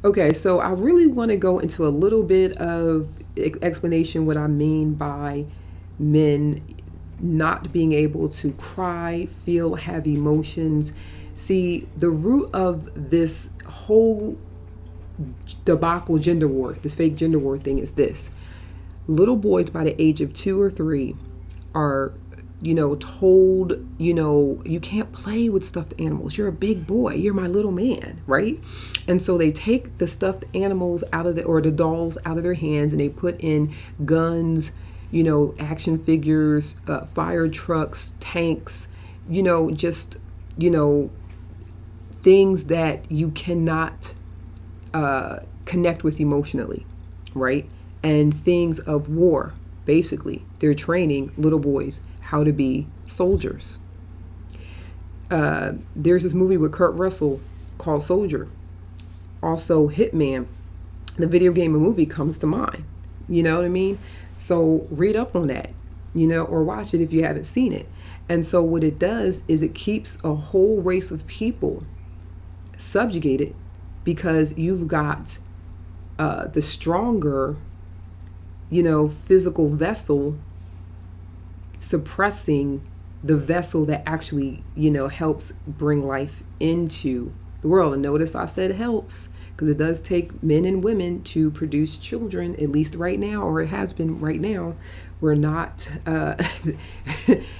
Okay, so I really want to go into a little bit of explanation what I mean by men not being able to cry, feel, have emotions. See, the root of this whole debacle gender war, this fake gender war thing is this. Little boys by the age of 2 or 3 are, told, you can't play with stuffed animals. You're a big boy. You're my little man, right? And so they take the stuffed animals out of or the dolls out of their hands and they put in guns, action figures, fire trucks, tanks, just, you know, things that you cannot connect with emotionally, right? And things of war. Basically, they're training little boys how to be soldiers. There's this movie with Kurt Russell called Soldier. Also, Hitman, the video game and movie comes to mind. You know what I mean? So read up on that, or watch it if you haven't seen it. And so what it does is it keeps a whole race of people subjugated because you've got the stronger, physical vessel suppressing the vessel that actually, helps bring life into the world. And notice I said helps because it does take men and women to produce children, at least right now, or it has been right now. We're not,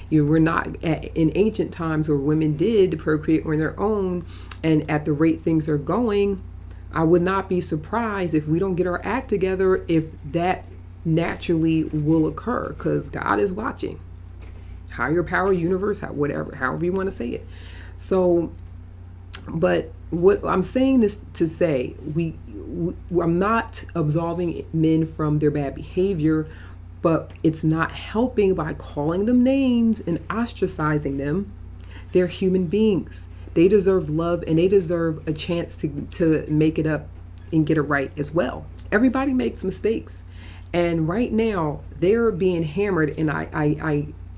we're not in ancient times where women did procreate on their own, and at the rate things are going, I would not be surprised if we don't get our act together if that naturally will occur because God is watching. Higher power, universe, whatever, however you want to say it. So, but what I'm saying this to say, I'm not absolving men from their bad behavior, but it's not helping by calling them names and ostracizing them. They're human beings. They deserve love and they deserve a chance to make it up and get it right as well. Everybody makes mistakes. And right now they're being hammered and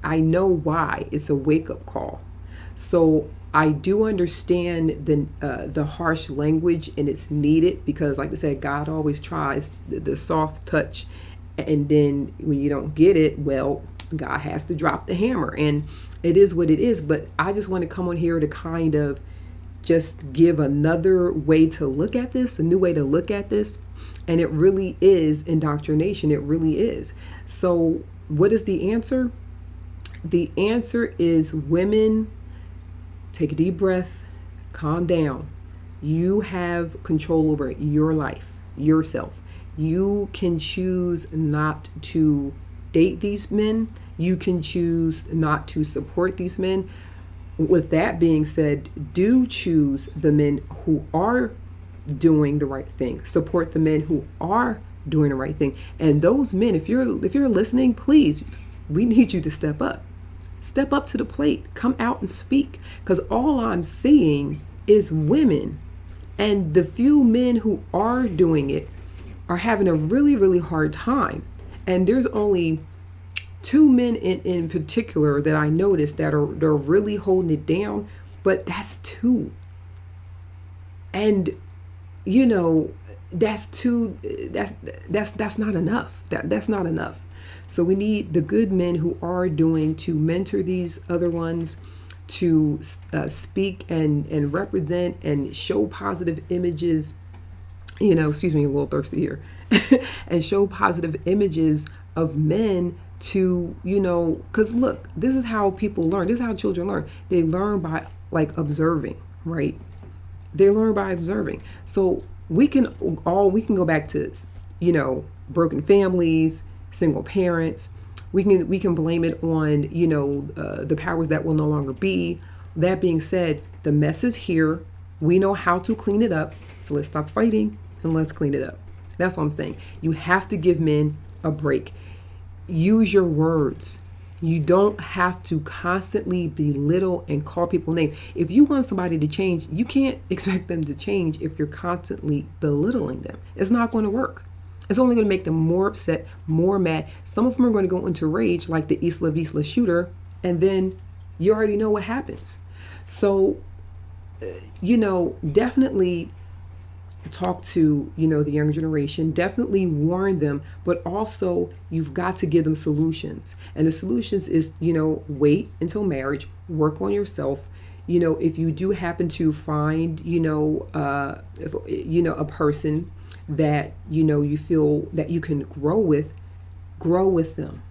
I know why. It's a wake-up call. So I do understand the harsh language and it's needed because like I said, God always tries the soft touch, and then when you don't get it, well, God has to drop the hammer, and it is what it is. But I just want to come on here to kind of just give another way to look at this, a new way to look at this. And it really is indoctrination. It really is. So what is the answer? The answer is women, take a deep breath, calm down. You have control over your life, yourself. You can choose not to date these men. You can choose not to support these men. With that being said, do choose the men who are doing the right thing. Support the men who are doing the right thing. And those men, if you're listening, please, we need you to step up. Step up to the plate. Come out and speak. Because all I'm seeing is women. And the few men who are doing it are having a really, really hard time. And there's only 2 men in particular that I noticed that they're really holding it down. But that's 2. And that's 2. That's not enough. That's not enough. So we need the good men who are doing to mentor these other ones, to speak and represent and show positive images. Excuse me, a little thirsty here, and show positive images of men to, because look, this is how people learn. This is how children learn. They learn by like observing, right? They learn by observing. So we can go back to, broken families, single parents. We can blame it on, the powers that will no longer be. That being said, the mess is here. We know how to clean it up. So let's stop fighting and let's clean it up. That's what I'm saying. You have to give men a break. Use your words. You don't have to constantly belittle and call people names. If you want somebody to change, you can't expect them to change if you're constantly belittling them. It's not going to work. It's only going to make them more upset, more mad. Some of them are going to go into rage like the Isla Vista shooter, and then you already know what happens. So, definitely talk to, the younger generation, definitely warn them, but also you've got to give them solutions. And the solutions is, wait until marriage, work on yourself. If you do happen to find, if, a person that, you feel that you can grow with them,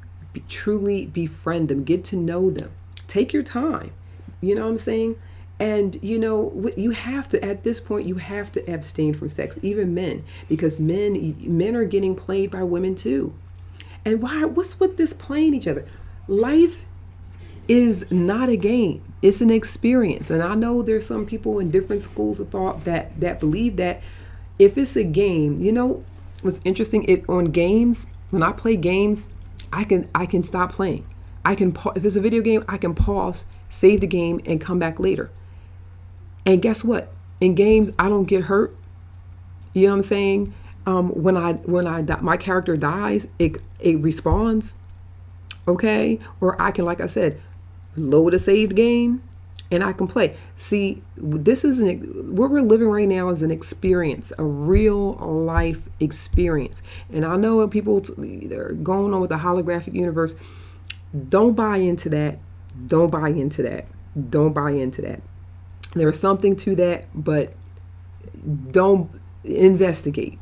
truly befriend them, get to know them, take your time. You know what I'm saying? And you have to, at this point, you have to abstain from sex, even men, because men are getting played by women too. And what's with this playing each other? Life is not a game. It's an experience. And I know there's some people in different schools of thought that believe that if it's a game, what's interesting, on games, when I play games, I can stop playing. If it's a video game, I can pause, save the game, and come back later. And guess what? In games, I don't get hurt. You know what I'm saying? My character dies, it respawns. Okay? Or I can, like I said, load a saved game and I can play. See, this is what we're living right now is an experience, a real life experience. And I know people they're going on with the holographic universe. Don't buy into that. Don't buy into that. Don't buy into that. There's something to that, but don't investigate.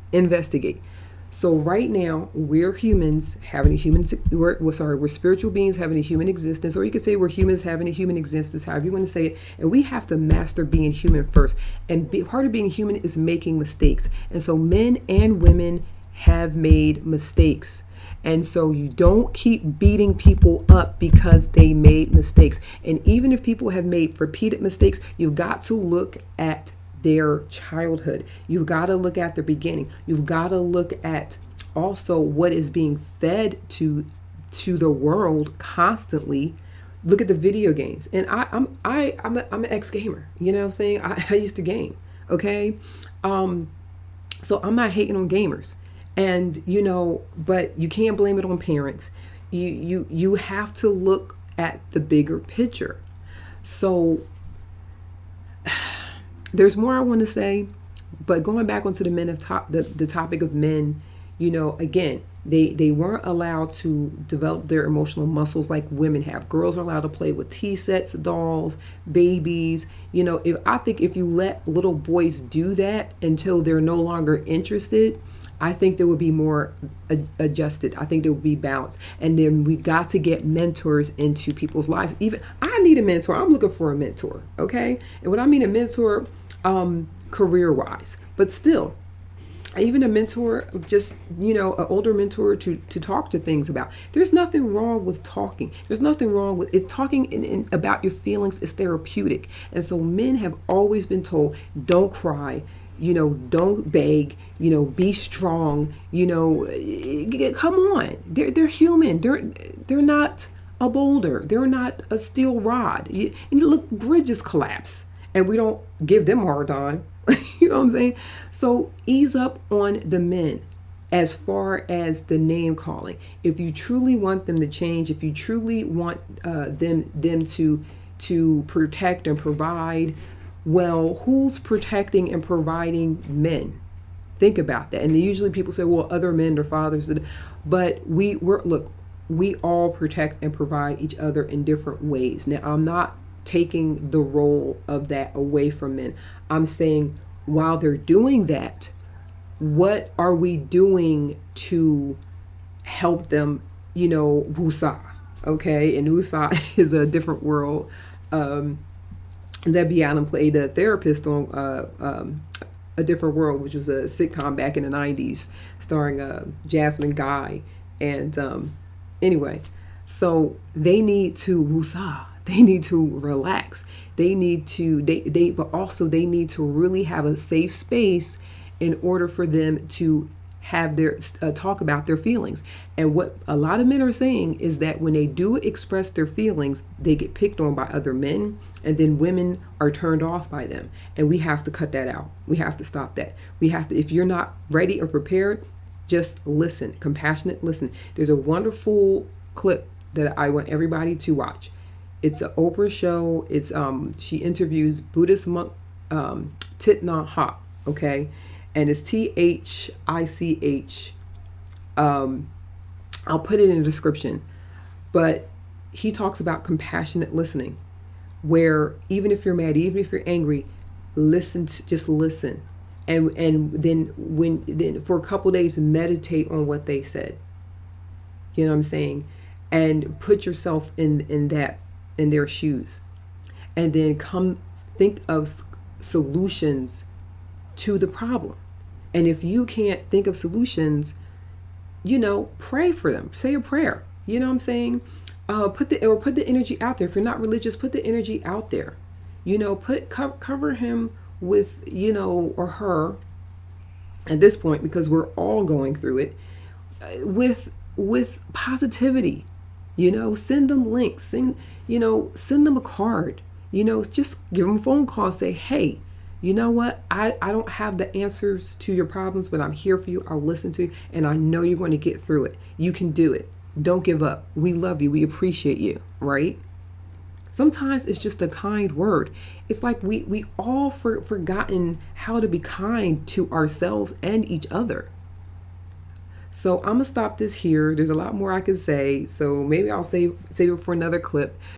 So right now we're humans having a human. We're spiritual beings having a human existence, or you could say we're humans having a human existence, however you want to say it. And we have to master being human first. And part of being human is making mistakes. And so men and women have made mistakes. And so you don't keep beating people up because they made mistakes. And even if people have made repeated mistakes, you've got to look at their childhood. You've got to look at the beginning. You've got to look at also what is being fed to the world constantly. Look at the video games. And I'm an ex-gamer. You know what I'm saying? I used to game. Okay. So I'm not hating on gamers. And, but you can't blame it on parents. You have to look at the bigger picture. So there's more I want to say, but going back onto the topic of men, again, they weren't allowed to develop their emotional muscles like women have. Girls are allowed to play with tea sets, dolls, babies. If you let little boys do that until they're no longer interested, I think there would be more adjusted. I think there would be balance. And then we got to get mentors into people's lives. Even I need a mentor. I'm looking for a mentor. Okay. And what I mean a mentor, career wise, but still, even a mentor, just, an older mentor to talk to things about. There's nothing wrong with talking. There's nothing wrong with it. Talking about your feelings is therapeutic. And so men have always been told, don't cry. Don't beg, be strong, come on. They're human. They're not a boulder. They're not a steel rod. And look, bridges collapse and we don't give them a hard time. You know what I'm saying? So ease up on the men as far as the name calling. If you truly want them to change, if you truly want them to protect and provide, well, who's protecting and providing men? Think about that. And usually people say, well, other men are fathers. But we all protect and provide each other in different ways. Now, I'm not taking the role of that away from men. I'm saying while they're doing that, what are we doing to help them, wusa? Okay. And wusa is a different world. Debbie Allen played a therapist on A Different World, which was a sitcom back in the 90s starring Jasmine Guy. And anyway, so they need to wusa. They need to relax. They need to, but also they need to really have a safe space in order for them to have their talk about their feelings. And what a lot of men are saying is that when they do express their feelings, they get picked on by other men, and then women are turned off by them. And we have to cut that out. We have to stop that. We have to, if you're not ready or prepared, just listen, compassionate listen. There's a wonderful clip that I want everybody to watch. It's an Oprah show. It's she interviews Buddhist monk Thich Nhat Hanh, okay? and it's THICH. I'll put it in the description. But he talks about compassionate listening, where even if you're mad, even if you're angry, just listen, and then for a couple days meditate on what they said. You know what I'm saying? And put yourself in their shoes, and then come think of solutions to the problem. And if you can't think of solutions, pray for them. Say a prayer. You know what I'm saying? Put the energy out there. If you're not religious, put the energy out there. Cover him with, or her at this point, because we're all going through it, with positivity. Send them links. Send them a card. Just give them a phone call. Say, hey, you know what? I don't have the answers to your problems, but I'm here for you. I'll listen to you, and I know you're going to get through it. You can do it. Don't give up. We love you. We appreciate you, right? Sometimes it's just a kind word. It's like we all forgotten how to be kind to ourselves and each other. So I'm going to stop this here. There's a lot more I could say, so maybe I'll save it for another clip.